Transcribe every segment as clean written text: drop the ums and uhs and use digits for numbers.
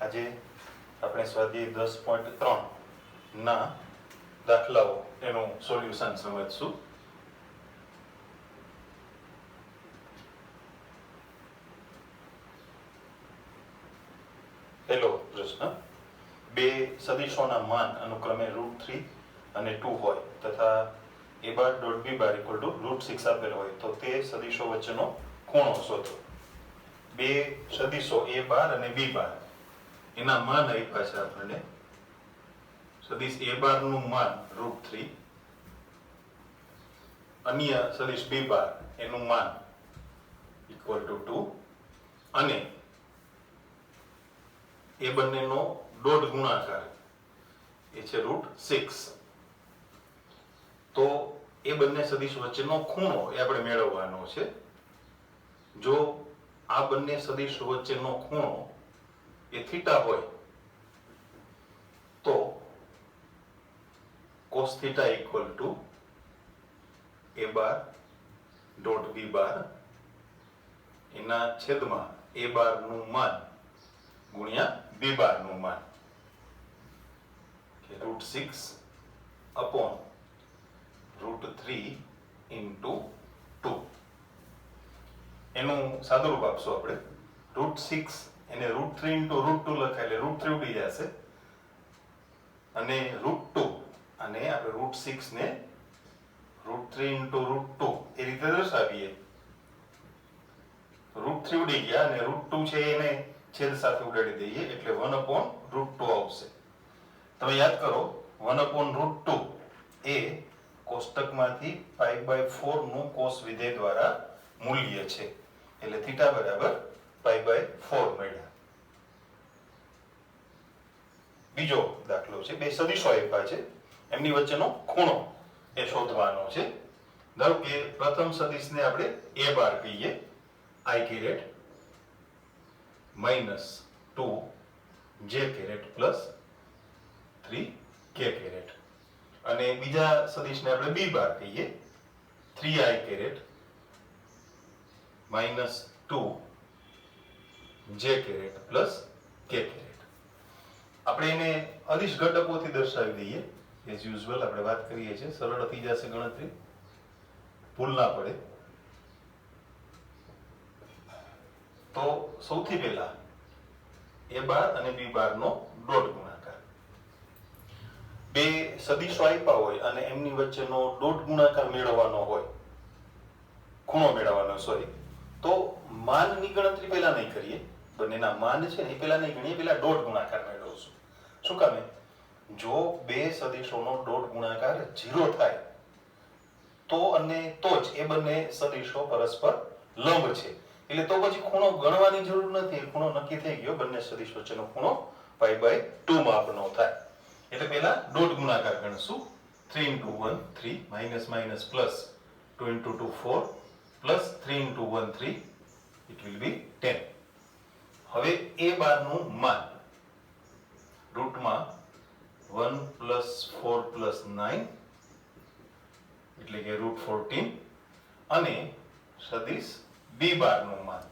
આજે આપણે સ્વાધ્યાય 10.3 ના દાખલાઓ એનું સોલ્યુશન સમજશું. પહેલો પ્રશ્ન, બે સદિશોના માન અનુક્રમે √3 અને 2 હોય તથા a bar dot b bar equal two √6 આપેલ હોય તો તે સદિશો વચ્ચેનો ખૂણો શોધો. બે સદિશો a બાર અને b બાર એના માન આપ્યા છે આપણને. સદિશ a બાર નું માન √3, અન્ય સદિશ b બાર એનું માન ઇક્વલ ટુ 2 અને એ બંનેનો ડોટ ગુણાકાર એ છે √6. તો એ બંને સદિશ વચ્ચેનો ખૂણો એ આપણે મેળવવાનો છે. જો આ બંને સદિશ વચ્ચેનો ખૂણો એ થીટા હોય તો cos θ equal to a bar dot b bar એના છેદમાં a બાર નું માન ગુણ્યા b બાર નું માન કે √6 અપોન √3 ઇન્ટુ 2. એનું સાદુરૂપ આપશું આપણે. √6 એને √3 ઇન્ટુ √2 લખાય એટલે √3 ઉડી જશે અને √2 અને આપણે √6 ને √3 ઇન્ટુ √2 એ રીતે દર્શાવીએ. √3 ઉડી ગયા અને √2 છે એને છેદ સાથે ઉડાડી દઈએ એટલે 1/√2 આવશે. તમે યાદ કરો 1/√2 એ કોષ્ટકમાંથી π/4 નું કોસ વિધેય દ્વારા મૂલ્ય છે એટલે θ બરાબર π/4 મળ્યા. બીજો દાખલો છે, બે સદિશો આપ્યા છે એમની વચ્ચેનો ખૂણો એ શોધવાનો છે. ધારો કે પ્રથમ સદિશને આપણે a બાર કહીએ, i caret -2 j caret plus 3 k caret, અને બીજા સદિશને આપણે b બાર કહીએ 3i caret -2 j caret plus k caret. આપણે એને અદિશ ઘટકોથી દર્શાવી દઈએ. એઝ યુઝ્યુઅલ આપણે વાત કરીએ છીએ, સરળ થઈ જશે ગણતરી, ભૂલ ના પડે. તો સૌથી પહેલા a બાર અને b બાર નો ડોટ ગુણાકાર. બે સદિશો આપ્યા હોય અને એમની વચ્ચેનો ડોટ ગુણાકાર મેળવવાનો હોય, ખૂણો મેળવવાનો સોરી, તો માનની ગણતરી પહેલા નહીં કરીએ. બંનેના માન છે ને એ પહેલા નહીં ગણીએ, પહેલા ડોટ ગુણાકાર મેળવશું. શું કામે? જો બે સદિશોનો ડોટ ગુણાકાર 0 થાય તો અને તો જ એ બંને સદિશો પરસ્પર લંબ છે, એટલે તો પછી ખૂણો ગણવાની જરૂર નથી. ખૂણો નક્કી થઈ ગયો, બંને સદિશ વચ્ચેનો ખૂણો π/2 માપનો થાય. એટલે પહેલા ડોટ ગુણાકાર ગણશું. 3 × 1 3 - plus 2 × 2 4 plus 3 × 1 3 it will be 10. હવે a બાર નું માન રૂટમાં 1 + 4 + 9 એટલે કે √14 અને સદિશ b બાર નું માન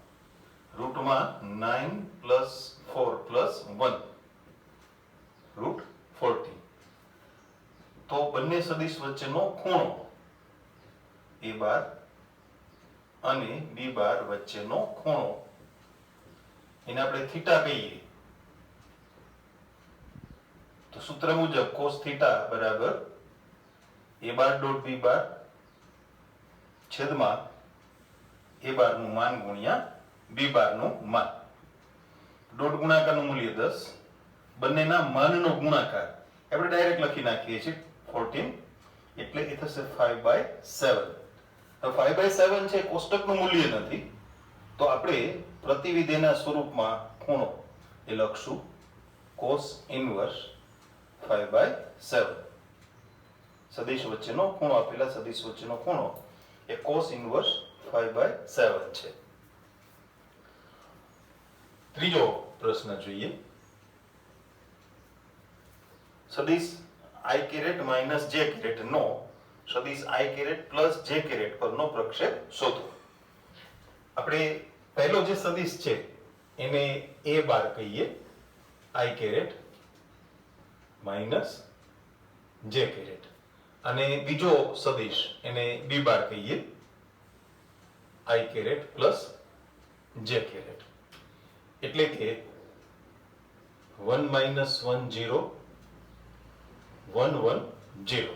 રૂટમાં 9 + 4 + 1 √14. તો બંને સદિશ વચ્ચેનો ખૂણો a બાર અને b બાર વચ્ચેનો ખૂણો એને આપણે થીટા કહીએ. તો સૂત્ર મુજબ cos θ બરાબર a બાર ડોટ b બાર છેદમાં a બાર નું માન ગુણ્યા b બાર નું માન. ડોટ ગુણાકારનું મૂલ્ય 10, બંનેના માનનો ગુણાકાર આપણે ડાયરેક્ટ લખી નાખીએ છીએ 14 એટલે એ થશે 5/7. હવે 5/7 છે કોષ્ટકનું મૂલ્ય નથી, તો આપણે પ્રતિવિધેયના સ્વરૂપમાં ખૂણો એ લખશું cos ઇન્વર્સ 5/7. સદિશ વચ્ચેનો ખૂણો આપેલા સદિશ વચ્ચેનો ખૂણો એ cos ઇન્વર્સ 5/7 છે. ત્રીજો પ્રશ્ન જોઈએ. સદિશ i કેરેટ - j કેરેટ નો સદિશ i caret plus j caret પરનો પ્રક્ષેપ શોધો. આપણે પહેલો જે સદિશ છે એને a બાર કહીએ i caret minus j caret, અને બીજો સદિશ એને b બાર કહીએ i caret plus j caret, એટલે કે 1 માઇનસ 1 0 1 1 0.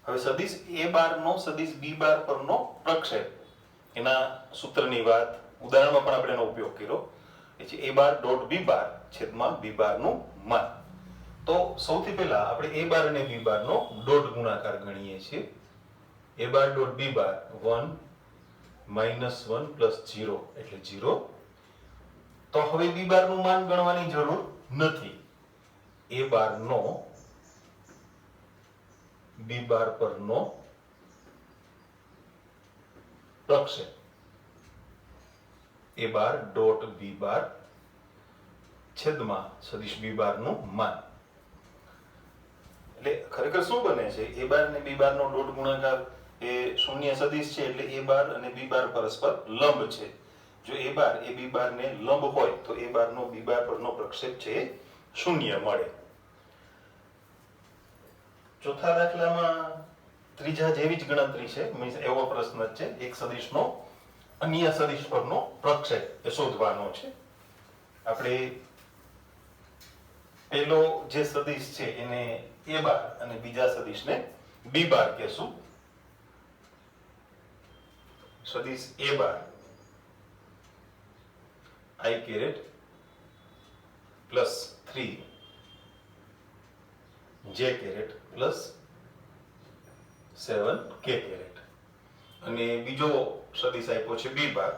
હવે સદિશ a બાર નો સદિશ b બાર પરનો પ્રક્ષેપ, એના સૂત્રની વાત ઉદાહરણમાં પણ આપણે એનો ઉપયોગ કર્યો, એ છે a બાર ડોટ b બાર છેદમાં b બાર નું માન. તો સૌથી પહેલા આપણે a બાર અને b બાર નો ડોટ ગુણાકાર ગણીએ છીએ. a bar dot b bar 1 minus 1 plus 0 એટલે 0. તો હવે b બાર નું માન ગણવાની જરૂર નથી. a બાર નો b બાર પરનો પ્રક્ષેપ a બાર ડોટ b બાર છેદમાં સદિશ b બાર નું માન. એટલે ખરેખર શું બને છે, a બાર અને b બાર નો ડોટ ગુણાકાર એ શૂન્ય સદિશ છે, એટલે a બાર અને b બાર પરસ્પર લંબ છે. જો a bar A b bar ને લંબ હોય તો a બાર નો b બાર પરનો પ્રક્ષેપ છે એ શૂન્ય મળે. ચોથા દાખલામાં ત્રીજા જેવી જ ગણતરી છે, મીન્સ એવો પ્રશ્ન જ છે, એક સદિશનો અન્ય સદિશ પરનો પ્રક્ષેપ એ શોધવાનો છે. આપણે પહેલો જે સદિશ છે એને a બાર અને બીજા સદિશને b બાર કહેશું. સદિશ a bar i caret plus 3 j caret plus 7 k caret, અને બીજો સદિશ આપ્યો છે b બાર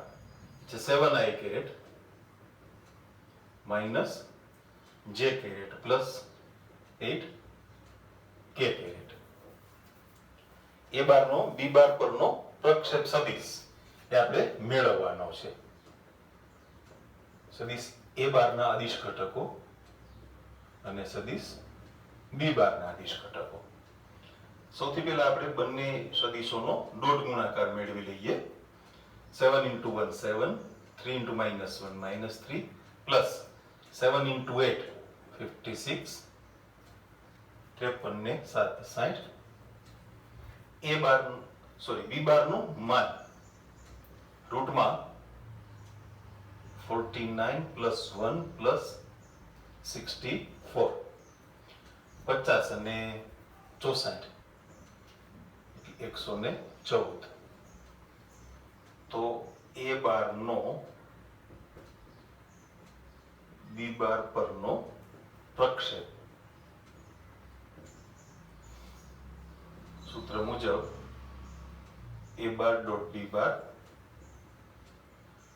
જે 7i caret minus j caret plus 8 k caret. a bar નો b બાર પરનો પ્રક્ષેપ સદિશ એ આપણે મેળવવાનો છે. સદિશ a બાર ના અદિશ ઘટકો અને સદિશ b બાર ના અદિશ ઘટકો. સૌથી પહેલા આપણે બંને સદિશોનો ડોટ ગુણાકાર મેળવી લઈએ. 7 * 1 7, 3 * -1 -3 પ્લસ 7 * 8 56, 53 ને 7 60. b બાર નું માન રૂટમાં 49 પ્લસ 1 પ્લસ 64, 50 અને 64 114. તો a બાર નો b બાર પરનો પ્રક્ષેપ સૂત્ર મુજબ a બાર ડોટ b બાર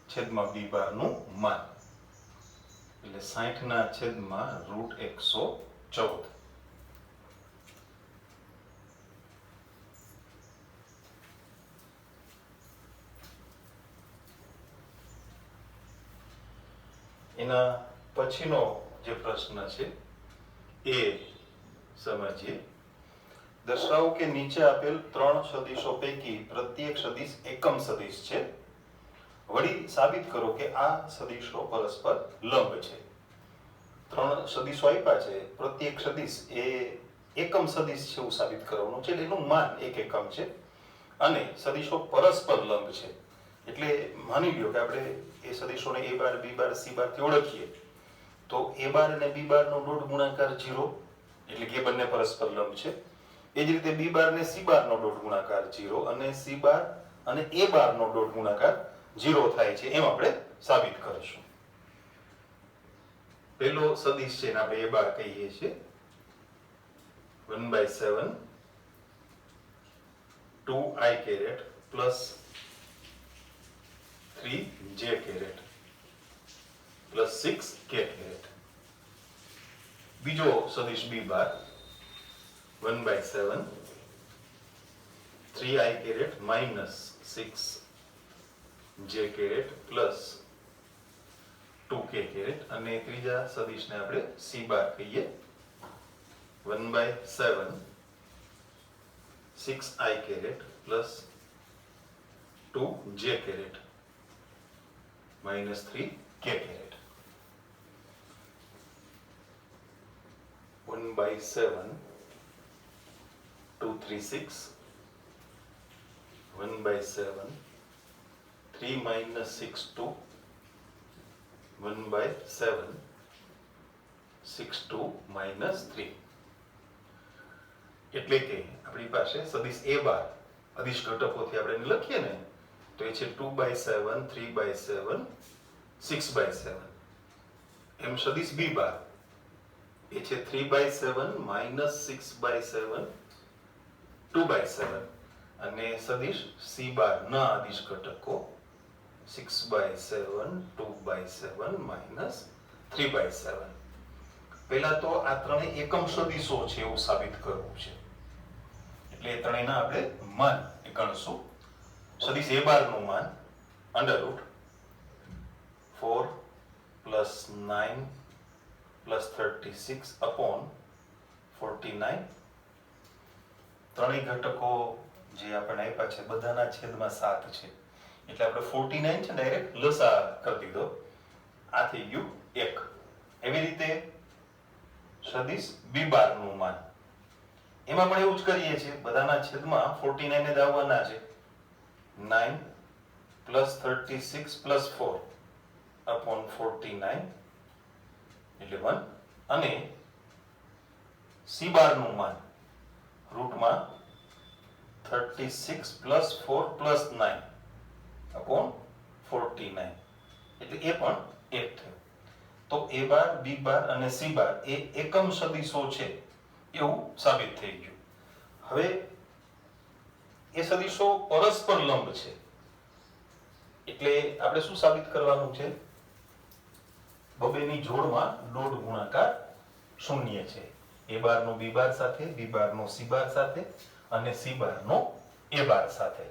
છેદમાં b બાર નું માન, એટલે 60 ના છેદમાં √114. એના પછીનો જે પ્રશ્ન છે એ સમજીએ. દર્શાવો કે નીચે આપેલ 3 સદિશો પૈકી પ્રત્યેક સદિશ એકમ સદિશ છે. વળી સાબિત કરો કે આ સદિશો પરસ્પર લંબ છે. 3 સદિશો આપ્યા છે, પ્રત્યેક સદિશ એ એકમ સદિશ છે એવું સાબિત કરવાનું છે, એટલે એનું માન 1 એકમ છે, અને સદિશો પરસ્પર લંબ છે. એટલે માની લ્યો કે આપણે એ સદિશોને a bar b bar c બાર થી ઓળખીએ, તો a બાર અને b બાર નો ડોટ ગુણાકાર 0, એટલે કે બંને પરસ્પર લંબ છે. એ જ રીતે b બાર અને c બાર નો ડોટ ગુણાકાર 0 અને c બાર અને a બાર નો ડોટ ગુણાકાર 0 થાય છે, એમ આપણે સાબિત કરીશું. પહેલો સદિશ છે એને આપણે a બાર કહીએ છીએ. 1/7 2i caret plus 3j caret plus 6k caret. બીજો સદિશ b bar 1/7 3i caret minus 6j caret plus 2k caret, અને ત્રીજા સદિશને આપણે c બાર કહીએ. 1/7 6i caret plus 2j caret minus 3 k caret. 1 by 7 2 3 6 1 by 7 3 minus 6 2 1 by 7 6 2 minus 3 એટલે કે આપણી પાસે સદિશ a બાર અદિશ ઘટકોથી આપણે એને લખીએ ને તો એ છે 2 by 7 3 by 7 6 by 7 એમ સદિશ b બાર એ છે 3 by 7 minus 6 by 7 2 by 7 અને સદિશ c બાર ના અદિશ ઘટકો 6 by 7 2 by 7 minus 3 by 7 પહેલા તો આ ત્રણે એકમ સદિશો છે એવું સાબિત કરવું છે એટલે એ ત્રણેયના આપણે માન ગણશું સદિશ a બાર નું માન અંડરરૂટ 4 plus 9 plus 36 upon 49 ત્રણેય ઘટકો જે આપણે આપ્યા છે બધાના છેદમાં 7 છે એટલે આપણે 49 છે ડાયરેક્ટ લસા કરી દીધો આ થઈ ગયું 1 એવી રીતે સદિશ b બાર નું માન એમાં પણ એવું જ કરીએ છીએ બધાના છેદમાં 49 ને દાવવાના છે 9 plus 36 plus 4 upon 49 એટલે 1 અને c બાર નું માન રૂટમાં 36 plus 4 plus 9 upon 49 એટલે એ પણ 1 થયું તો a બાર b બાર અને c બાર એ એકમ સદિશો છે એવું સાબિત થઈ ગયું હવે એ સદિશો પરસ્પર લંબ છે એટલે આપણે શું સાબિત કરવાનું છે બબેની જોડમાં ડોટ ગુણાકાર શૂન્ય છે a બાર નો b બાર સાથે b બાર નો c બાર સાથે અને c બાર નો a બાર સાથે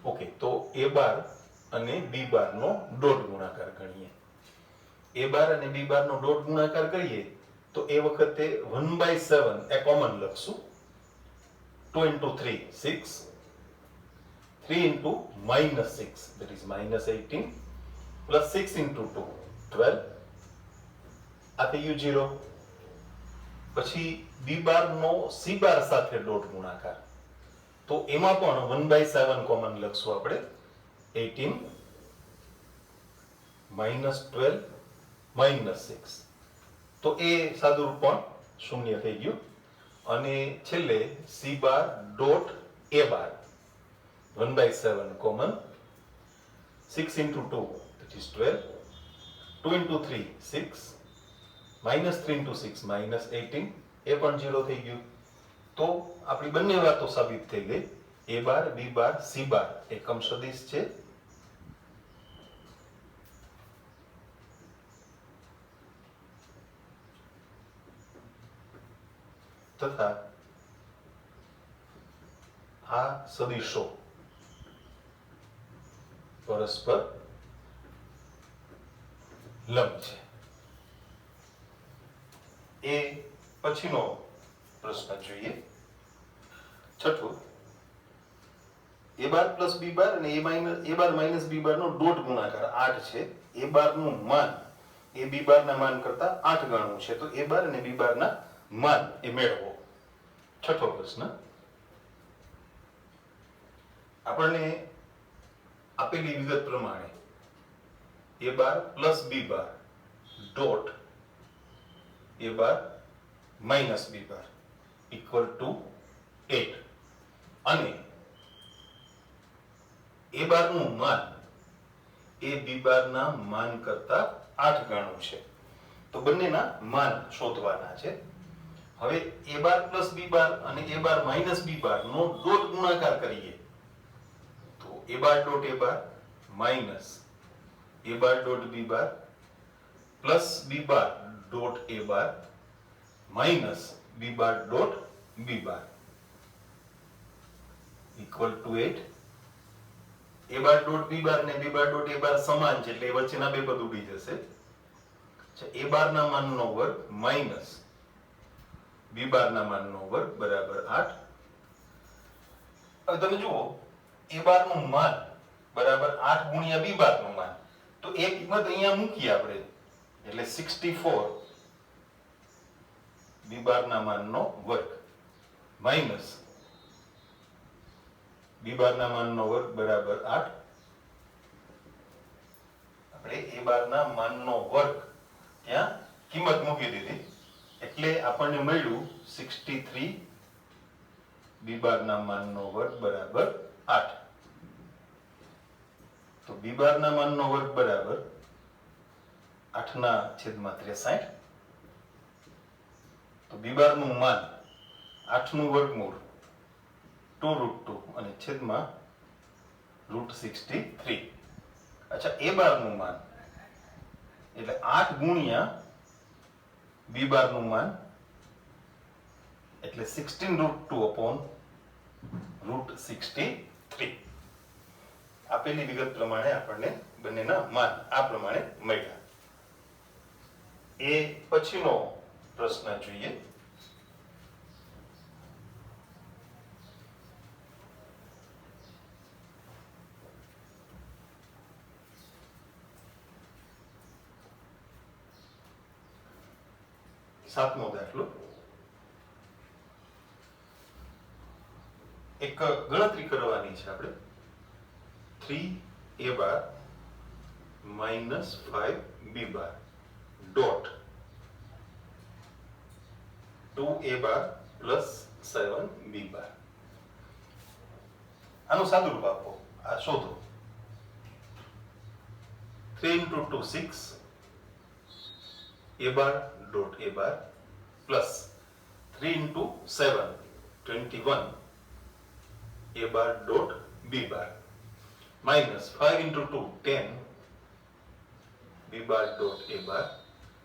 ઓકે તો a બાર અને b બાર નો ડોટ ગુણાકાર ગણીએ a બાર અને b બાર નો ડોટ ગુણાકાર કરીએ તો એ વખતે 1/7 એ કોમન લખશું 2 into 3 6 3 into minus 6 that is minus 18 plus 6 into 2 12 આ થયું 0 પછી b બાર નો c બાર સાથે ડોટ ગુણાકાર તો એમાં પણ 1/7 કોમન લખશું આપણે 18 minus 12 minus 6 તો એ સાદુરૂપ પણ શૂન્ય થઈ ગયું અને છેલ્લે c bar dot a bar 1/7 common 6 into 2 that is 12 2 into 3 6 minus 3 into 6 minus 18 એ પણ 0 થઈ ગયું તો આપણી બંને વાતો સાબિત થઈ ગઈ a bar b bar c બાર એકમ સદિશ છે તથા આ સદિશો પરસ્પર લંબ છે એ પછીનો પ્રશ્ન જોઈએ છઠ્ઠું a bar plus b bar અને a bar minus b bar નો ડોટ ગુણાકાર 8 છે a બાર નું માન a b બાર ના માન કરતા 8 ગણું છે તો a બાર અને b બાર ના માન એ મેળવો છઠ્ઠો પ્રશ્ન આપણને આપેલી વિગત પ્રમાણે a bar plus b bar dot a bar minus b bar equal to 8 અને a બાર નું માન એ b બાર ના માન કરતા 8 ગણું છે તો બંનેના માન શોધવાના છે હવે a bar plus b bar અને a bar minus b bar નો ડોટ ગુણાકાર કરીએ તો a bar dot a bar minus a bar dot b bar plus b bar dot a bar minus b bar dot b bar equal to 8 a bar dot b bar ને b bar dot a bar સમાન છે એટલે વચ્ચેના બે પદ ઉડી જશે a બાર ના માનનો વર્ગ માઇનસ b બાર ના માનનો વર્ગ બરાબર 8 હવે તમે જુઓ a બાર નું માન બરાબર 8 ગુણ્યા b બારનું માન. તો એ કિંમત અહીંયા મૂકીએ આપણે, એટલે 64 b બારના માનનો વર્ગ માઈનસ b બારના માનનો વર્ગ બરાબર 8. આપણે a બારના માનનો વર્ગ ત્યાં કિંમત મૂકી દીધી, એટલે આપણને મળ્યું 63 b બારના માનનો વર્ગ બરાબર 8. તો b બારના માનનો વર્ગ બરાબર 8/63. તો b બારનું માન 8 નું વર્ગમૂળ 2√2 અને છેદમાં √63. અચ્છા, a બારનું માન એટલે 8 ગુણ્યા b બારનું માન એટલે 16√2/√63. આપેલી વિગત પ્રમાણે આપણને બંનેના માન આ પ્રમાણે મળ્યા. એ પછીનો પ્રશ્ન જોઈએ. સાતમો દાખલો. એક ગણતરી કરવાની છે આપણે. 3a બાર minus 5b બાર dot 2a બાર plus 7b બાર. આનું સાદુરૂપ આપો, આ શોધો. 3 into 2 6 a bar dot a bar plus 3 into 7 21 a bar dot b bar minus 5 into 2 10 b bar dot a bar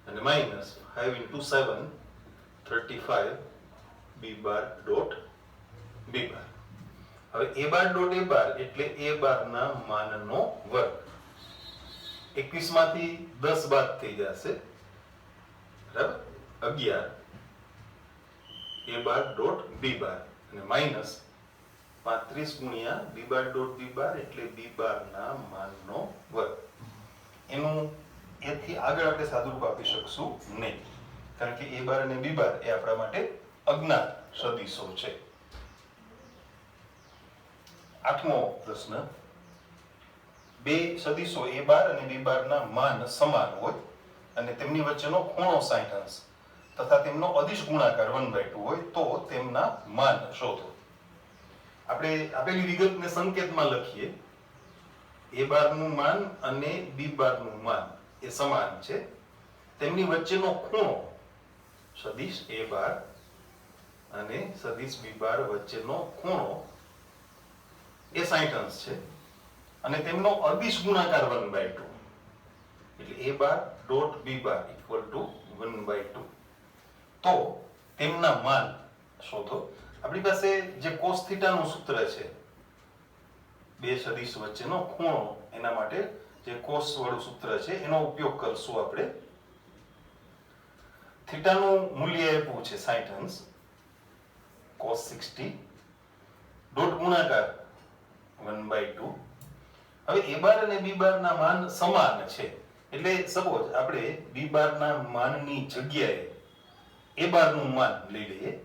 and minus 5 into 7 35 b bar dot b bar. હવે a bar dot a bar એટલે a bar ના માનનો વર્ગ. 21 માંથી 10 બાદ થઈ જશે, બરાબર 11 a bar dot b bar અને માઈનસ 35 ગુણ્યા b bar dot b bar એટલે b bar ના માનનો વર્ગ. એનું એથી આગળ આપણે સાદુરૂપ આપી શકશું નહીં, કારણ કે a bar અને b bar એ આપણા માટે અજ્ઞાત સદિશો છે. આઠમો પ્રશ્ન. બે સદિશો a bar અને b bar ના માન સમાન હોય અને તેમની વચ્ચેનો ખૂણો 60 અંશ તથા તેમનો અદિશ ગુણાકાર 1/2 હોય તો તેમના માન શોધો. આપણે આપેલી વિગતને સંકેતમાં લખીએ. a બાર નું માન અને b બાર નું માન એ સમાન છે. તેમની વચ્ચેનો ખૂણો સદિશ a બાર અને સદિશ b બાર વચ્ચેનો ખૂણો એ 60 અંશ છે અને તેમનો અદિશ ગુણાકાર 1/2 એટલે a bar dot b bar equal two 1/2. તો તેમના માન શોધો. આપણી પાસે જે cos થીટા નું સૂત્ર છે, બે સદિશ વચ્ચેનો ખૂણો, એના માટે જે cos વાળું સૂત્ર છે એનો ઉપયોગ કરશું આપણે. થીટા નું મૂલ્ય આપ્યું છે 60 અંશ, cos 60 ડોટ ગુણાકાર 1/2. હવે a બાર અને b બાર ના માન સમાન છે એટલે સપોઝ આપણે b બાર ના માનની જગ્યાએ a બાર નું માન લઈ લઈએ.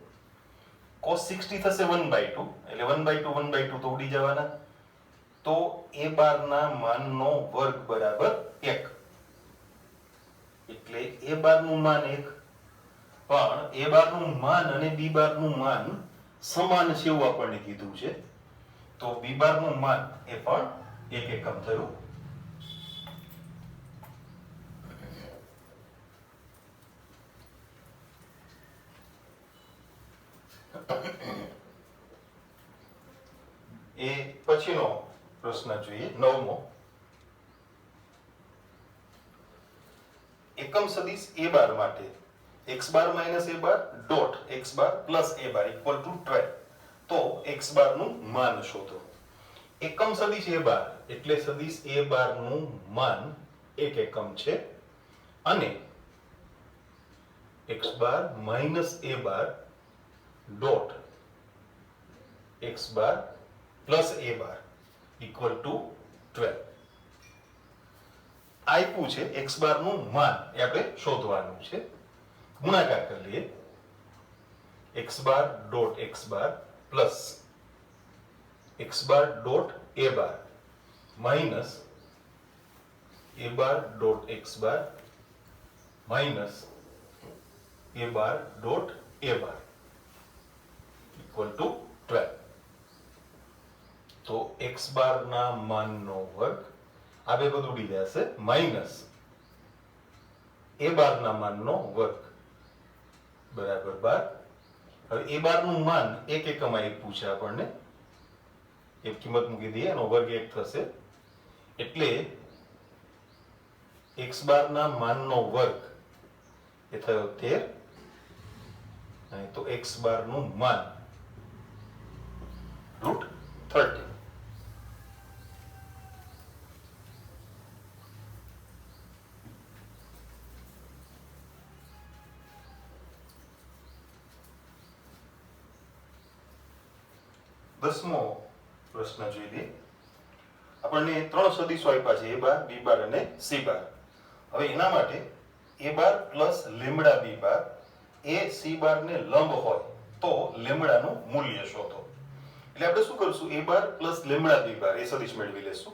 cos 60 થશે 1/2 એટલે 1/2 તો ઉડી જવાના. તો a બાર ના માનનો વર્ગ બરાબર 1 એટલે a બાર નું માન 1. પણ a બાર નું માન અને b બાર નું માન સમાન છે એવું આપણને કીધું છે, તો b બાર નું માન એ પણ 1 એકમ થયું. એ પછીનો પ્રશ્ન જોઈએ, નવમો. એકમ સદિશ a બાર માટે x bar minus a bar dot x bar plus a bar equal two 12. તો x બાર નું માન શોધો. એકમ સદિશ a બાર એટલે સદિશ a બાર નું માન 1 એકમ છે અને x bar minus a bar dot x bar plus a bar equal two 12 આપ્યું છે x બાર નું માન એ આપણે શોધવાનું છે ગુણાકાર કરી લઈએ x bar dot x bar plus x bar dot a bar minus a bar dot x bar minus a bar dot a bar equal two 12 તો x બાર ના માનનો વર્ગ આ બે બધું ઉડી જશે માઇનસ a બાર ના માનનો વર્ગ બરાબર 12 હવે a બાર નું માન એક એકમ આપ્યું છે આપણને એક કિંમત મૂકી દઈએ એનો વર્ગ 1 થશે એટલે x બાર ના માનનો વર્ગ એ થયો 13 અને તો x બાર નું માન √30 10મો પ્રશ્ન જોઈ લઈએ આપણને ત્રણ સદિશો આપ્યા છે a બાર b બાર અને c બાર હવે એના માટે a bar plus lambda b bar A c બાર ને લંબ હોય તો લેમ્બડા નું મૂલ્ય શોધો એટલે આપણે શું કરશું a bar plus lambda b બાર એ સદિશ મેળવી લેશું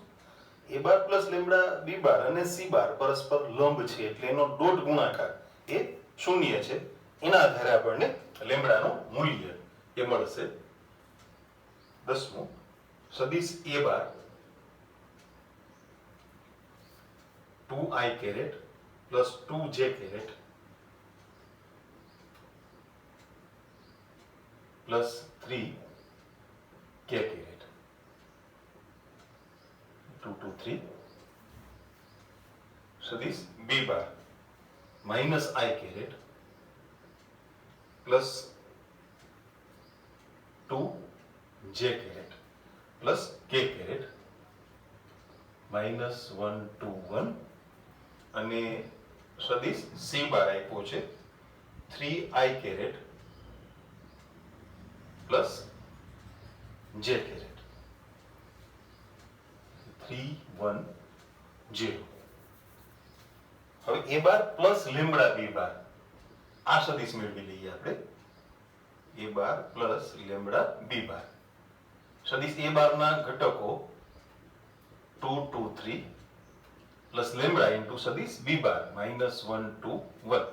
a bar plus lambda b bar અને c બાર પરસ્પર લંબ છે એટલે એનો ડોટ ગુણાકાર એ શૂન્ય છે એના આધારે આપણને લેમ્બડાનું મૂલ્ય એ મળશે 10મો સદિશ a bar 2i caret plus 2j caret plus 3k caret 2 2 3 સદિશ b bar minus i caret plus 2j caret plus k caret minus 1 2 1 અને સદિશ c બાર આપ્યો છે 3i caret plus j caret 3 1 0 હવે a bar plus lambda b બાર આ સદિશ મેળવી લઈએ આપણે a bar plus lambda b બાર સદિશ a બાર ના ઘટકો 2 2 3 પ્લસ લેમ્બડા ઇન્ટુ સદિશ b બાર માઇનસ 1 2 1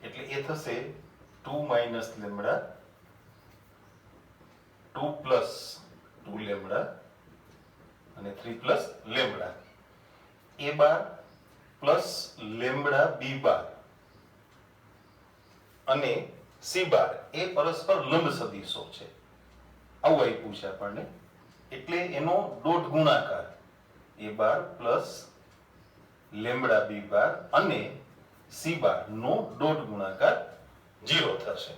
એટલે એ થશે 2 માઇનસ લેમ્બડા 2 પ્લસ 2 લેમ્બડા અને 3 plus lambda a bar plus lambda b bar અને c બાર એ પરસ્પર લંબ સદિશો છે આવું આપ્યું છે આપણને એટલે એનો ડોટ ગુણાકાર a bar plus lambda b bar અને c બાર નો ડોટ ગુણાકાર 0 થશે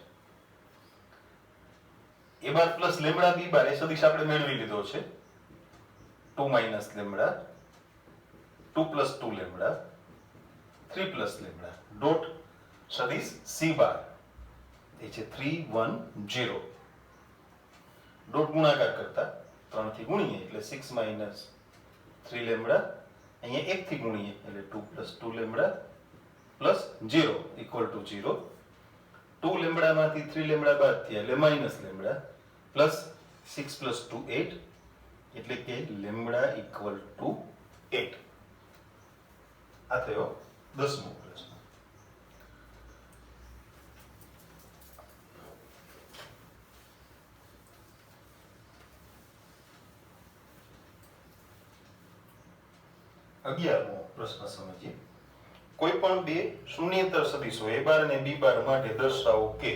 a bar plus lambda b બાર એ સદિશ આપણે મેળવી લીધો છે 2 minus lambda 2 plus 2 lambda 3 plus lambda dot સદિશ c બાર એ છે 3 1 0 ડોટ ગુણાકાર કરતા 3 થી ગુણીએ એટલે 6 માઇનસ 3 લેમ્બડા અહીંયા 1 થી ગુણીએ એટલે 2 plus 2 lambda plus 0 equal to 0 2 lambda માંથી 3 લેમ્બડા બાદ થયા એટલે માઇનસ લેમ્બડા પ્લસ 6 પ્લસ 2 8 એટલે કે લેમ્બડા ઇક્વલ ટુ 8 આ થયો 10મો પ્રશ્ન અગિયારમો પ્રશ્ન સમજીએ કોઈ પણ બે શૂન્યેતર સદિશો a બાર અને b બાર માટે દર્શાવો કે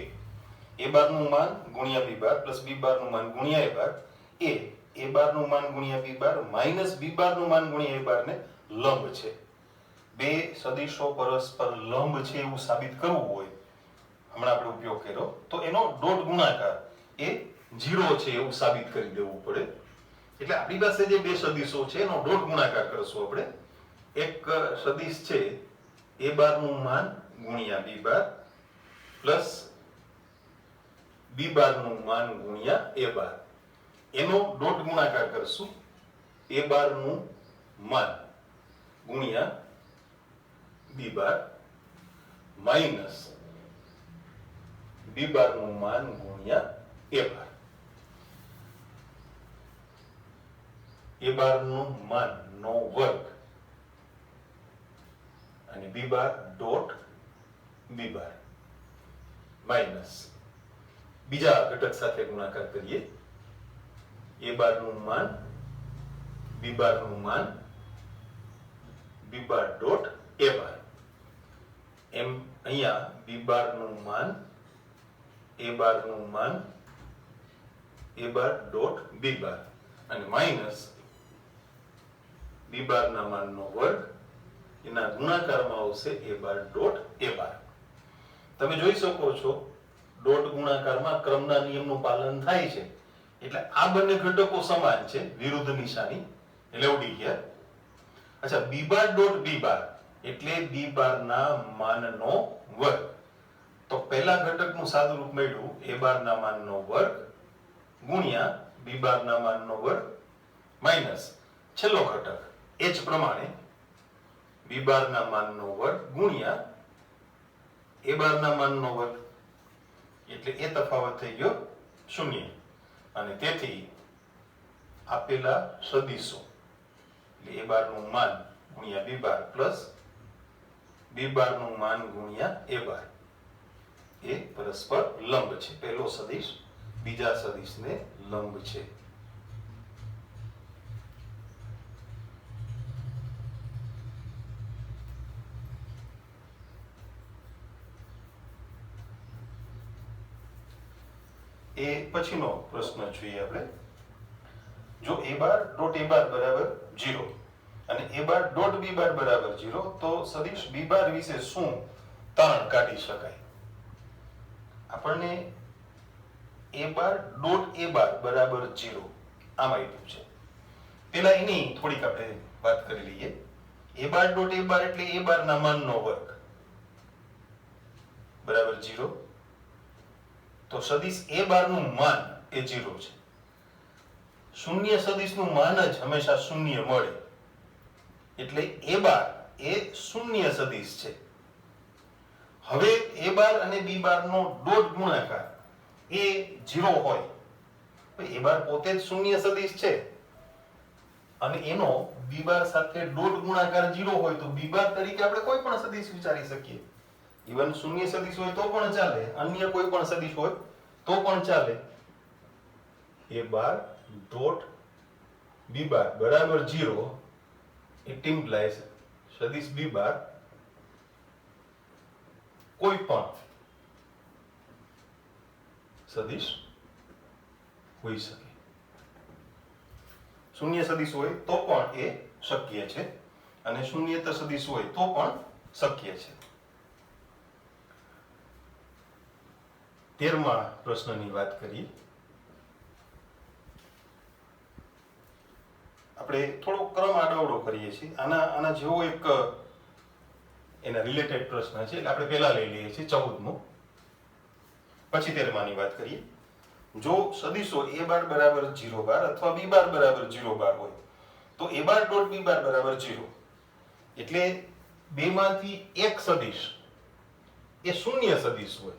a બાર નું માન ગુણ્યા b બાર પ્લસ b બાર નું માન ગુણ્યા a બાર એ a બાર નું માન ગુણ્યા b બાર માઇનસ b બાર નું માન ગુણ્યા a બાર ને લંબ છે બે સદિશો પરસ્પર લંબ છે એવું સાબિત કરવું હોય હમણાં આપણે ઉપયોગ કર્યો તો એનો ડોટ ગુણાકાર એ 0 છે એવું સાબિત કરી દેવું પડે એટલે આપણી પાસે જે બે સદિશો છે એનો ડોટ ગુણાકાર કરશું આપણે એક સદિશ છે a બાર નું માન ગુણ્યા b બાર પ્લસ b બાર નું માન ગુણ્યા a બાર એનો ડોટ ગુણાકાર કરશું એ બારનું માન ગુણ્યા બી બાર માઇનસ બી બારનું માન ગુણ્યા એ બાર. એ બારનું માન નો વર્ગ અને બી બાર ડોટ બી બાર માઇનસ બીજા ઘટક સાથે ગુણાકાર કરીએ. એ બારનું માન બી બારનું માન બી બાર ડોટ એ બાર એમ અહીંયા બી બારનું માન એ બારનું માન એ બાર ડોટ બી બાર અને માઇનસ બી બારના માનનો વર્ગ એના ગુણાકારમાં આવશે એ બાર ડોટ એ બાર. તમે જોઈ શકો છો ડોટ ગુણાકારમાં ક્રમના નિયમનું પાલન થાય છે એટલે આ બંને ઘટકો સમાન છે, વિરુદ્ધ નિશાની એટલે ઉડી ગયા. અચ્છા, બી બાર ડોટ બી બાર એટલે બી બારના માનનો વર્ગ. તો પહેલા ઘટકનું સાદું રૂપ મળ્યું એ બારના માનનો વર્ગ ગુણ્યા બી બારના માનનો વર્ગ માઇનસ છેલ્લો ઘટક એ જ પ્રમાણે બી બારના માનનો વર્ગ ગુણ્યા એ બારના માનનો વર્ગ એટલે એ તફાવત થઈ ગયો 0 અને તેથી આપેલા સદિશો એટલે એ બારનું માન ગુણ્યા બી બાર પ્લસ બી બારનું માન ગુણ્યા એ બાર એ પરસ્પર લંબ છે. પહેલો સદિશ બીજા સદિશને લંબ છે. એ પછીનો પ્રશ્ન જોઈએ આપણે. જો એ બાર ડોટ એ બાર બરાબર 0 અને એ બાર ડોટ બી બાર બરાબર 0 તો સદિશ બી બાર વિશે શું તારણ કાઢી શકાય? આપણને એ બાર ડોટ એ બાર બરાબર 0 આમ આપ્યું છે. પેલા એની થોડીક આપણે વાત કરી લઈએ. એ બાર ડોટ એ બાર એટલે એ બારના માનનો વર્ગ બરાબર 0. તો સદિશ એ બારનું માન એ 0 છે. શૂન્ય સદિશનું માન જ હંમેશા શૂન્ય મળે એટલે એ બાર એ શૂન્ય સદિશ છે. હવે એ બાર અને બી બારનો ડોટ ગુણાકાર એ 0 હોય તો એ બાર પોતે જ શૂન્ય સદિશ છે અને એનો બી બાર સાથે ડોટ ગુણાકાર 0 હોય તો બી બાર તરીકે આપણે કોઈ પણ સદિશ વિચારી શકીએ. ઇવન શૂન્ય સદિશ હોય તો પણ ચાલે, અન્ય કોઈ પણ સદિશ હોય તો પણ ચાલે. એ બાર ડોટ બી બાર બરાબર 0 ઇટ ઇમ્પ્લાઇઝ સદિશ બી બાર કોઈ પણ સદિશ હોઈ શકે. શૂન્ય સદિશ હોય તો પણ એ શક્ય છે અને શૂન્યેતર સદિશ હોય તો પણ શક્ય છે. 13મા પ્રશ્નની વાત કરીએ. આપણે થોડો ક્રમ આડાવડો કરીએ છીએ. આના જેવો એક એના રિલેટેડ પ્રશ્ન છે એટલે આપણે પહેલા લઈ લઈએ છીએ 14મો, પછી 13માની વાત કરીએ. જો સદિશો એ બાર બરાબર 0 બાર અથવા બી બાર બરાબર 0 બાર હોય તો એ બાર ડોટ બી બાર બરાબર 0 એટલે બેમાંથી એક સદિશ એ શૂન્ય સદિશ હોય.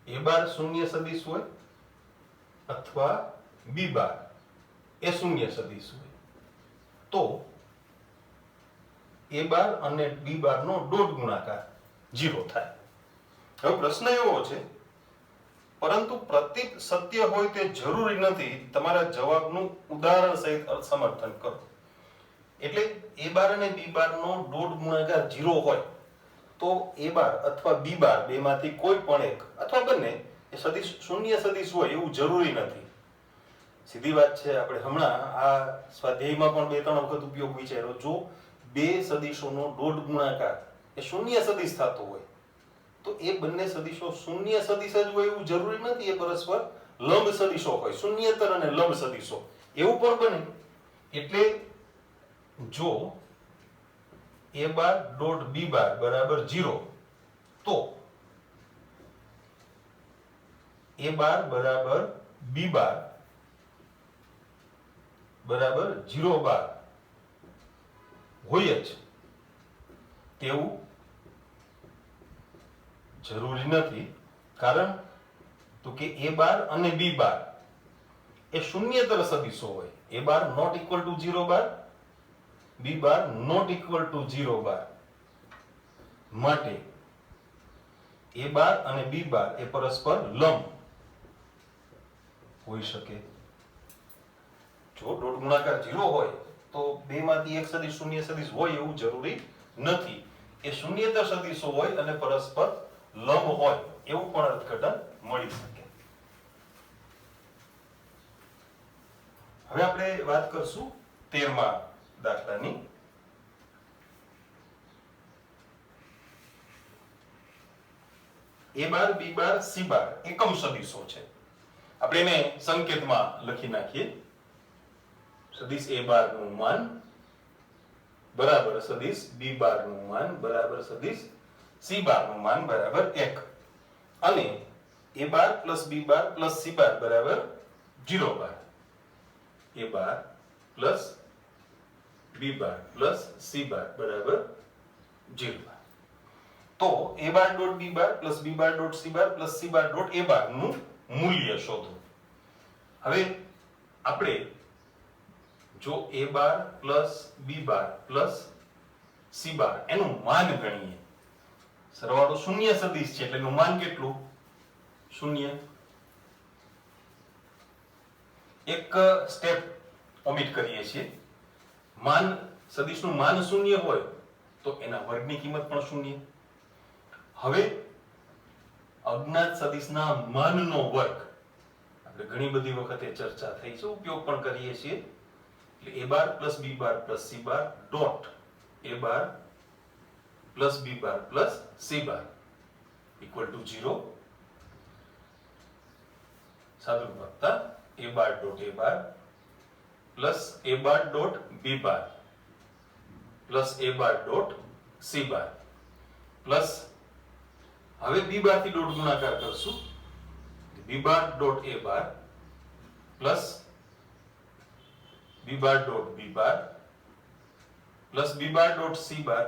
એ બાર શૂન્ય સદિશ હોય અથવા બી બાર એ શૂન્ય સદિશ હોય તો એ બાર અને બી બારનો ડોટ ગુણાકાર 0 થાય. હવે પ્રશ્ન એવો છે, પરંતુ પ્રતીક સત્ય હોય તે જરૂરી નથી. તમારા જવાબનું ઉદાહરણ સહિત સમર્થન કરો. એટલે એ બાર અને બી બારનો ડોટ ગુણાકાર 0 હોય તો એ બાર અથવા બી બાર બેમાંથી કોઈ પણ એક અથવા બંને એ સદિશ શૂન્ય સદિશ હોય એવું જરૂરી નથી. સીધી વાત છે. આપણે હમણાં આ સ્વાધ્યાયમાં પણ 2-3 વખત ઉપયોગ વિચાર્યો. જો બે સદિશોનો ડોટ ગુણાકાર એ શૂન્ય સદિશ થતો હોય તો એ બંને સદિશો શૂન્ય સદિશ જ હોય એવું જરૂરી નથી. એ પરસ્પર લંબ સદિશો હોય, શૂન્યેતર અને લંબ સદિશો એવું પણ બને. એટલે જો એ બાર ડોટ બી બાર બરાબર 0 તો એ બાર બરાબર બી બાર બરાબર 0 બાર હોય જ તેવું જરૂરી નથી, કારણ તો કે a બાર અને b બાર એ શૂન્યેતર સદિશો હોય. a bar not equal to 0 bar, b bar not equal to 0 bar, માટે a બાર અને b બાર એ પરસ્પર લંબ હોઈ શકે. જો ડોટ ગુણાકાર 0 હોય તો બે માંથી એક સદિશ શૂન્ય સદિશ હોય એવું જરૂરી નથી. એ શૂન્યેતર સદિશો હોય અને પરસ્પર લંબ હોય એવું પણ અર્થઘટન મળી શકે. હવે આપણે વાત કરશું 13મા દાખલાની. a bar b bar c બાર એકમ સદિશો છે. આપણે એને સંકેતમાં લખી નાખીએ. સદિશ a બાર નું માન બરાબર સદિશ b બાર નું માન બરાબર સદિશ c બાર નું માન બરાબર 1 અને a bar plus b bar plus c બાર બરાબર 0 બાર. a bar plus b bar plus c બાર બરાબર 0 બાર. તો a bar dot b bar plus b bar dot c bar plus c bar dot a બાર નું મૂલ્ય શોધો. હવે આપણે જો a bar plus b bar plus c બાર એનું માન ગણીએ, સરવાળો શૂન્ય સદિશ છે એટલે એનું માન કેટલું? શૂન્ય. એક સ્ટેપ ઓમિટ કરીએ છીએ. માન સદિશનું માન શૂન્ય હોય તો એના વર્ગની કિંમત પણ શૂન્ય. હવે અજ્ઞાત સદિશના માનનો વર્ગ આપણે ઘણી બધી વખતે ચર્ચા થઈ છે, ઉપયોગ પણ કરીએ છીએ. એટલે a bar plus b bar plus c bar dot a bar plus b bar plus c bar equal to 0. સાદુરૂપતા a bar dot a bar plus a bar dot b bar plus a bar dot c bar plus હવે b બાર થી dot ગુણાકાર કરશું. b bar dot a bar plus b bar dot b bar plus b bar dot c બાર.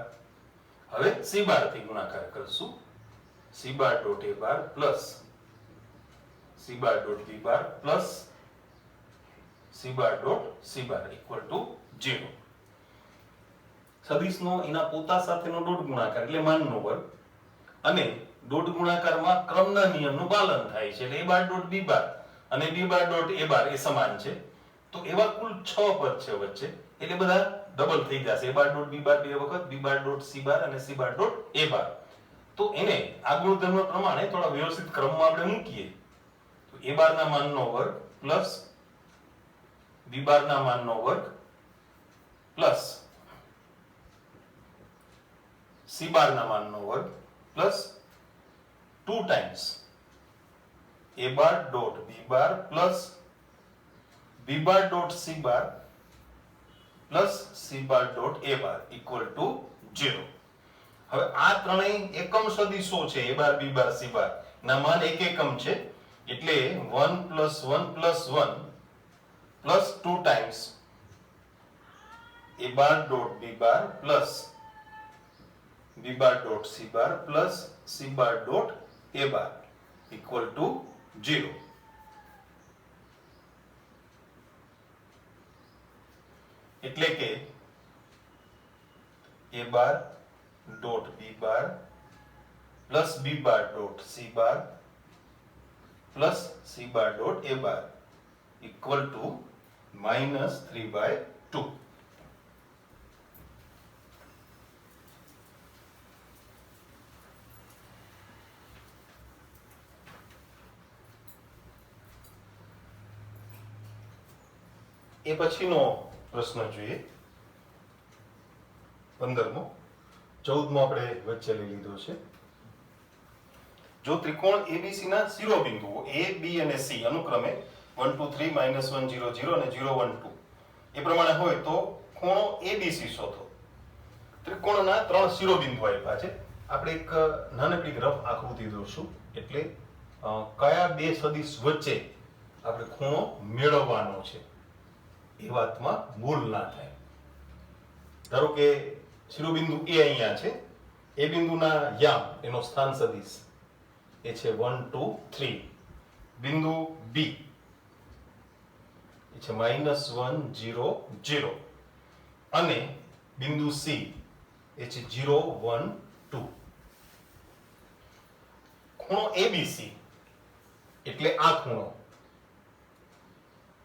હવે c બાર થી ગુણાકાર કરશું. c bar dot a bar plus c bar dot b bar plus c bar dot c bar equal to 0. સદિશનો એના પોતા સાથેનો dot ગુણાકાર એટલે માનનો વર્ગ અને ડોટ ગુણાકારમાં ક્રમના નિયમનું પાલન થાય છે. એટલે a bar dot b bar અને b બાર ડોટ a બાર એ સમાન છે. તો એવા કુલ 6 પદ છે વચ્ચે, એટલે બધા ડબલ થઈ જશે. a બાર ડોટ b બાર બે વખત, b બાર ડોટ c બાર અને c બાર ડોટ a બાર. તો એને આ ગુણધર્મ પ્રમાણે થોડા વ્યવસ્થિત ક્રમમાં આપણે મૂકીએ તો a બાર ના માનનો વર્ગ પ્લસ b બાર ના માનનો વર્ગ પ્લસ c બાર ના માનનો વર્ગ plus 2 times a bar dot b bar plus b bar dot c bar plus c bar dot a bar equal to 0. હવે આ ત્રણેય એકમ સદિશો છે. a bar b bar c બાર ના માન એક એકમ છે એટલે 1 plus 1 plus 1 plus 2 times a bar dot b bar plus b bar dot c bar plus c bar dot a bar equal to 0. એટલે કે a bar dot b bar plus b bar dot c bar plus c bar dot a bar equal two -3/2. એ પછીનો પ્રશ્ન જોઈએ 15મો. 14મો આપણે વચ્ચે લઈ લીધો છે. જો ત્રિકોણ ABC ના શિરોબિંદુઓ A, B અને C અનુક્રમે 1 2 3 -1 0 0 અને 0 1 2 એ પ્રમાણે હોય તો ખૂણો ABC શોધો. ત્રિકોણના 3 શિરોબિંદુ આપ્યા છે. આપણે એક નાનકડી રફ આકૃતિ દોરશું એટલે કયા બે સદિશ વચ્ચે આપણે ખૂણો મેળવવાનો છે એ વાતમાં ભૂલ ના થાય. ધારો કે શિરોબિંદુ એ અહીંયા છે, એ બિંદુના યામ એનો સ્થાન સદિશ એ છે 1 2 3. બિંદુ બી એ છે -1 0 0 અને બિંદુ સી એ છે 0 1 2. ખૂણો એબીસી એટલે આ ખૂણો.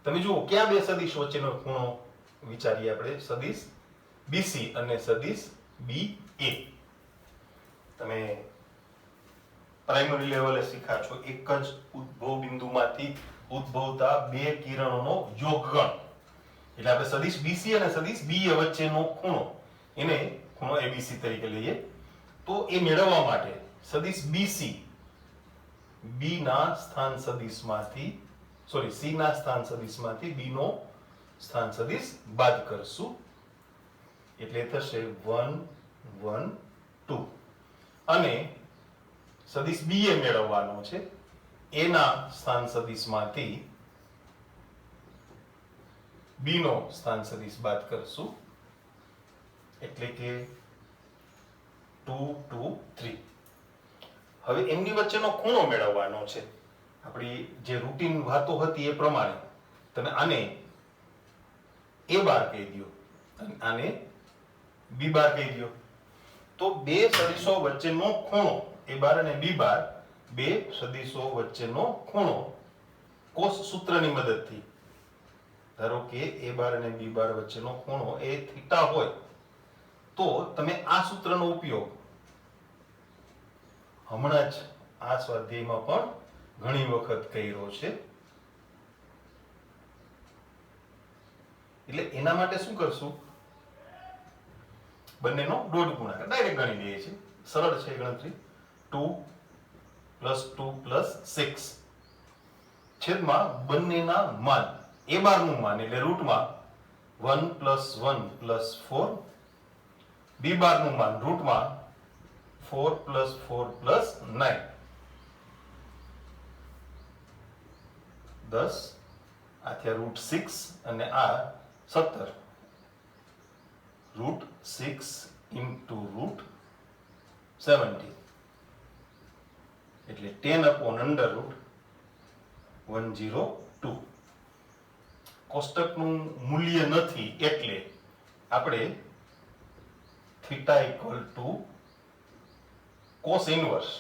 તમે જુઓ ક્યાં બે સદિશ વચ્ચેનો ખૂણો વિચારીએ આપણે, સદિશ બીસી અને સદિશ બીએ. તમે પ્રાઇમરી લેવલે શીખ્યા છો, એક જ ઉદ્ભવ બિંદુમાંથી ઉદ્ભવતા બે કિરણોનો યોગગણ. એટલે આપણે સદિશ બીસી અને સદિશ બીએ વચ્ચેનો ખૂણો એને ખૂણો એબીસી તરીકે લઈએ. તો એ મેળવવા માટે સદિશ બીસી બી ના સ્થાન સદિશમાંથી સી ના સ્થાન સદિશમાંથી બી નો સ્થાન સદિશ બાદ કરશું એટલે થશે 1 1 2. અને સદિશ બી એ મેળવવાનો છે, એના સ્થાન સદિશમાંથી બી નો સ્થાન સદિશ બાદ કરશું એટલે કે 2 2 3. હવે એમની વચ્ચેનો ખૂણો મેળવવાનો છે. આપણી જે રૂટીન વાતો હતી એ પ્રમાણે તમે આને એ બાર કહી દો અને આને બી બાર કહી દો. તો બે સદિશો વચ્ચેનો ખૂણો એ બાર અને બી બાર, બે સદિશો વચ્ચેનો ખૂણો કોસ સૂત્રની મદદથી, ધારો કે એ બાર અને બી બાર વચ્ચેનો ખૂણો એ થીટા હોય તો તમે આ સૂત્રનો ઉપયોગ હમણાં જ આ સ્વાધ્યાયમાં પણ ઘણી વખત કર્યો છે. એટલે એના માટે શું કરશું, બંનેનો ડોટ ગુણાકાર ડાયરેક્ટ ગણી લઈએ છીએ. સરળ છે ગણતરી. 2 + 2 + 6 છેદમાં બંનેના માન, એ બાર નું માન એટલે રૂટમાં 1 + 1 + 4, બી બાર નું માન રૂટમાં 4 + 4 + 9 10. આ થયા √6 અને આ 17. √6 * √17 એટલે 10/√102. કોષ્ટકનું મૂલ્ય નથી એટલે આપણે થીટા = cos ઇન્વર્સ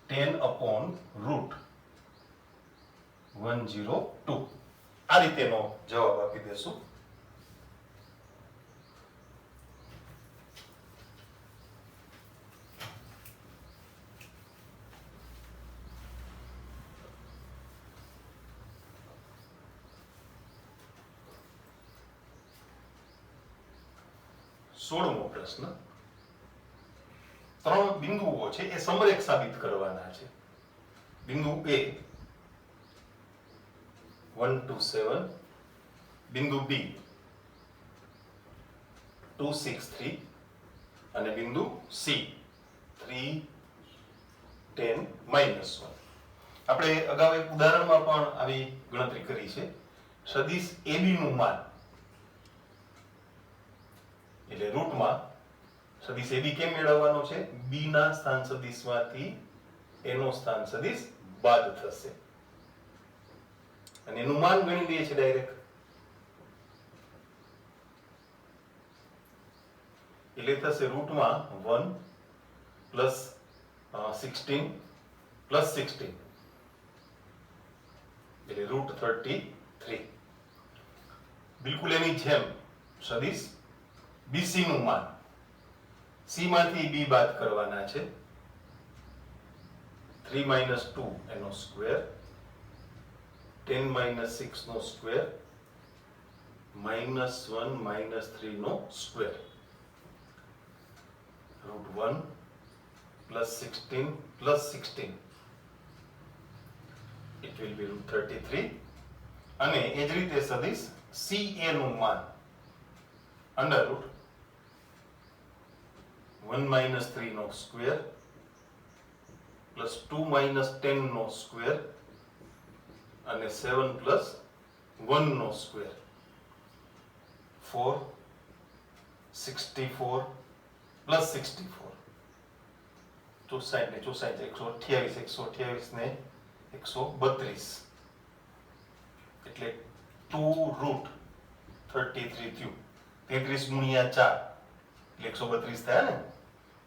10/√102 આ રીતેનો જવાબ આપી દેશું. સોળમો પ્રશ્ન. ત્રણ બિંદુઓ છે એ સમરેખ સાબિત કરવાના છે. બિંદુ એ 1 2 7, બિંદુ બી 2 6 3 અને બિંદુ સી 3 10 -1. આપણે અગાઉ એક ઉદાહરણમાં પણ આવી ગણતરી કરી છે. સદિશ એબી નું માન એટલે રૂટમાં સદિશ એબી કેમ મેળવવાનો છે, બી ના સ્થાન સદિશમાંથી એનો સ્થાન સદિશ બાદ થશે અને એનું માન ગણી લઈએ છીએ ડાયરેક્ટ. એટલે થશે રૂટમાં 1 + 16 + 16 એટલે √33. બિલકુલ એની જેમ સદિશ બીસી નું માન સી માંથી બી બાદ કરવાના છે. 3 - 2 એનો square, 10 - 6 no square, -1 - 3 no square. √1 + 16 + 16 it will be √33. અને એ જ રીતે સદિશ CA નું માન √1 - 3 નો સ્ક્વેર +2 - 10 નો સ્ક્વેર અને 7 + 1 નો સ્ક્વેર 4 64 પ્લસ 64 64 ને 128 ને 132 એટલે 2 રૂટ 33 થયું 33 ગુણ્યા 4 એટલે 132 થયા ને.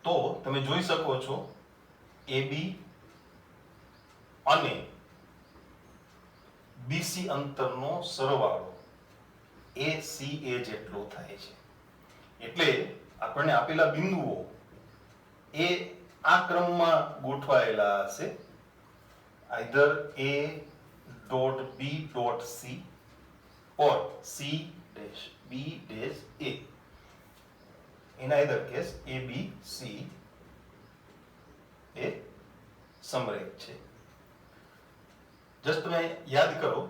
તો તમે જોઈ શકો છો AB અને BC અંતરનો સરવાળો ACA જેટલો થાય છે. એટલે આપણને આપેલા બિંદુઓ એ આ ક્રમમાં ગોઠવાયેલા હશે, either A dot B dot C or C dash B dash A. In either case A B C એ સમરેખ છે. જસ્ટ તમે યાદ કરો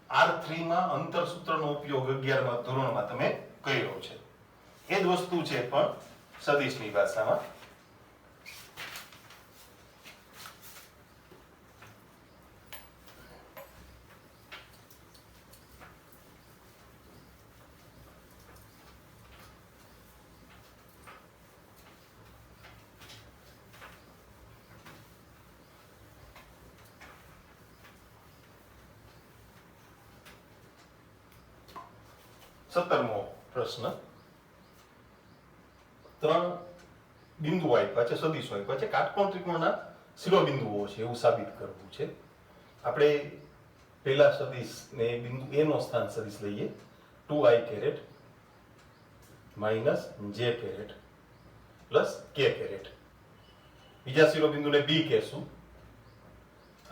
R3 માં અંતર સૂત્રનો ઉપયોગ 11મા ધોરણમાં તમે કર્યો છે. એ જ વસ્તુ છે પણ સદિશની ભાષામાં. સત્તરમો પ્રશ્ન. ત્રણ બિંદુઓ આપ્યા છે, સદિશો આપ્યા છે, કાટકોણ ત્રિકોણના શિરોબિંદુઓ છે એવું સાબિત કરવું છે. આપણે પહેલા સદિશ ને બિંદુ A નો સ્થાન સદિશ લઈએ 2i caret minus j caret plus k caret. બીજા શિરોબિંદુને B કહેશું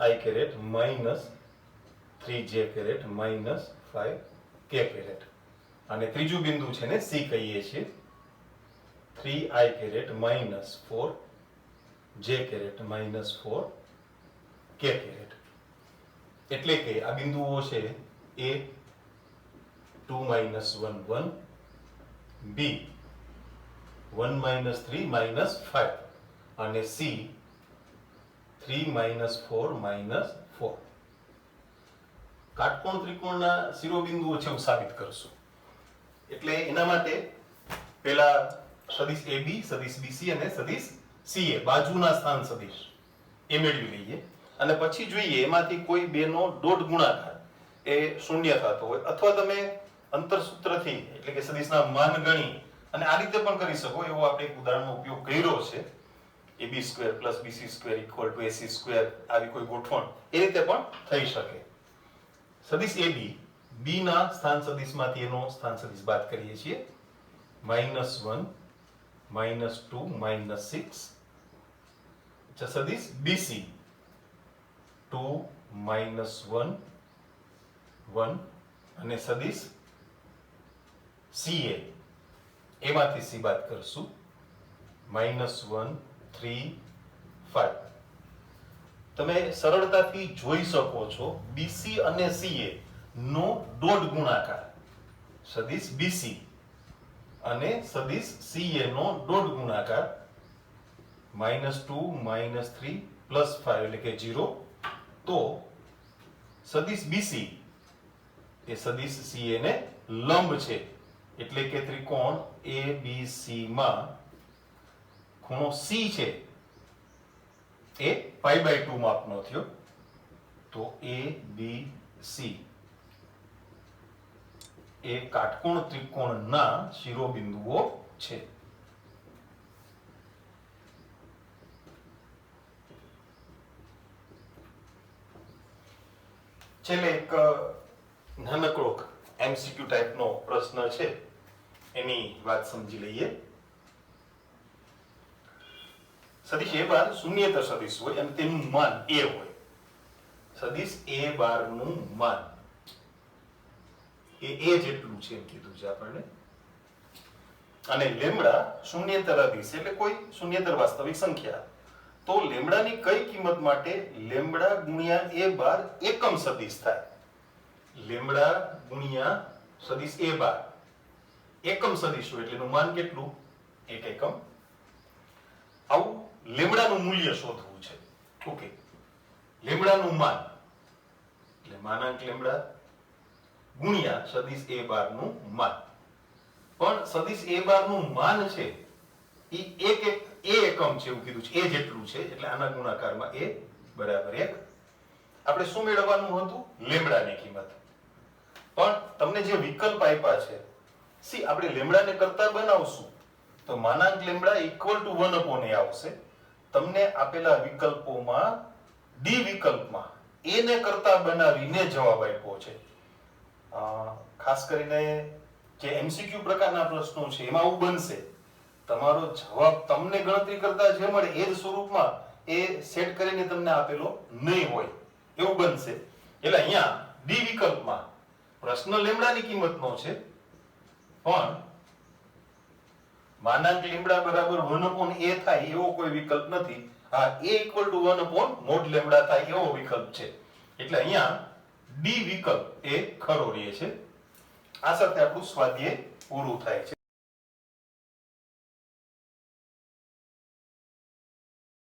i caret minus 3j caret minus 5k caret. અને ત્રીજું બિંદુ છે ને C કહીએ છીએ 3i caret minus 4j caret minus 4k caret. એટલે કે આ બિંદુઓ છે A 2 minus 1 1, B 1 minus 3 minus 5 અને C 3 માઈનસ 4 માઈનસ 4. કાટકોણ ત્રિકોણના શિરોબિંદુઓ છે એવું સાબિત કરશું. એટલે એના માટે પહેલા સદિશ AB, સદિશ BC અને સદિશ CA બાજુના સ્થાન સદિશ એ મેળવી લઈએ અને પછી જોઈએ એમાંથી કોઈ બેનો ડોટ ગુણાકાર એ શૂન્ય થતો હોય અથવા તમે અંતર સૂત્રથી એટલે કે સદિશના માન ગણી અને આ રીતે પણ કરી શકો. એવો આપણે એક ઉદાહરણનો ઉપયોગ કર્યો છે. AB² + BC² = AC², આવી કોઈ ગોઠવણ એ રીતે પણ થઈ શકે. સદિશ AB B ના સ્થાન સદિશમાંથી એનો સ્થાન સદિશ બાદ કરીએ છીએ -1 -2 -6. સદિશ BC 2 -1 1 અને સદિશ CA એમાંથી C બાદ કરશું -1 3 5. તમે સરળતાથી જોઈ શકો છો BC અને CA નો ડોટ ગુણાકાર સદિશ BC અને સદિશ CA નો ડોટ ગુણાકાર -2 -3 +5 એટલે કે 0. તો સદિશ BC એ સદિશ CA ને લંબ છે એટલે કે ત્રિકોણ ABC માં ખૂણો C છે એ π/2 માપનો થયો. તો ABC એ કાટકોણ ત્રિકોણના શિરોબિંદુઓ છે. છેલ્લે એક નાનકડો MCQ ટાઈપનો પ્રશ્ન છે એની વાત સમજી લઈએ. સદિશ A' શૂન્યેતર સદિશ હોય અને તેનું માન a હોય. સદિશ A' નું માન એ a જેટલું છે એમ કીધું છે આપણને. અને લેમ્બડા શૂન્યેતર અદિશ એટલે કોઈ શૂન્યેતર વાસ્તવિક સંખ્યા. તો લેમ્બડાની કઈ કિંમત માટે લેમ્બડા ગુણ્યા A' એકમ સદિશ થાય? લેમ્બડા ગુણ્યા સદિશ A' એકમ સદિશ હોય એટલે એનું માન કેટલું? 1 એકમ. આવું લેમ્બડાનું મૂલ્ય શોધવું છે. ઓકે, લેમ્બડાનું માન એટલે માનાંક લેમ્બડા ગુણ્યા સદિશ A' નું માન. પણ સદિશ a બાર નું માન છે એ એકમ છે એવું કીધું છે, એ જેટલું છે, એટલે આના ગુણાકારમાં a બરાબર 1. આપણે શું મેળવવાનું હતું? લેમ્બડાની કિંમત. પણ તમને જે વિકલ્પ આપ્યા છે, સી આપણે લેમ્બડાને કરતા બનાવશું તો માનાંક લેમ્બડા ઇક્વલ ટુ 1/a આવશે. તમને આપેલા વિકલ્પોમાં ડી વિકલ્પમાં a ને કરતા બનાવીને જવાબ આપ્યો છે. ખાસ કરીને જે એમસીક્યુ પ્રકારના પ્રશ્નો છે એમાં આવું બનશે, તમારો જવાબ તમને ગણતરી કરતા જે મળે એ જ સ્વરૂપમાં એ સેટ કરીને તમને આપેલો નહીં હોય એવું બનશે. એટલે અહીંયા ડી વિકલ્પમાં પ્રશ્ન લેમ્બડાની કિંમતનો છે, પણ માનાંક લેમ્બડા બરાબર 1/a થાય એવો કોઈ વિકલ્પ નથી. હા, a equal to 1/mod lambda થાય એવો વિકલ્પ છે. એટલે અહીંયા ડી વિકલ્પ એ ખરો રહે છે. આ સાથે આપણું સ્વાધ્યાય પૂરું થાય છે.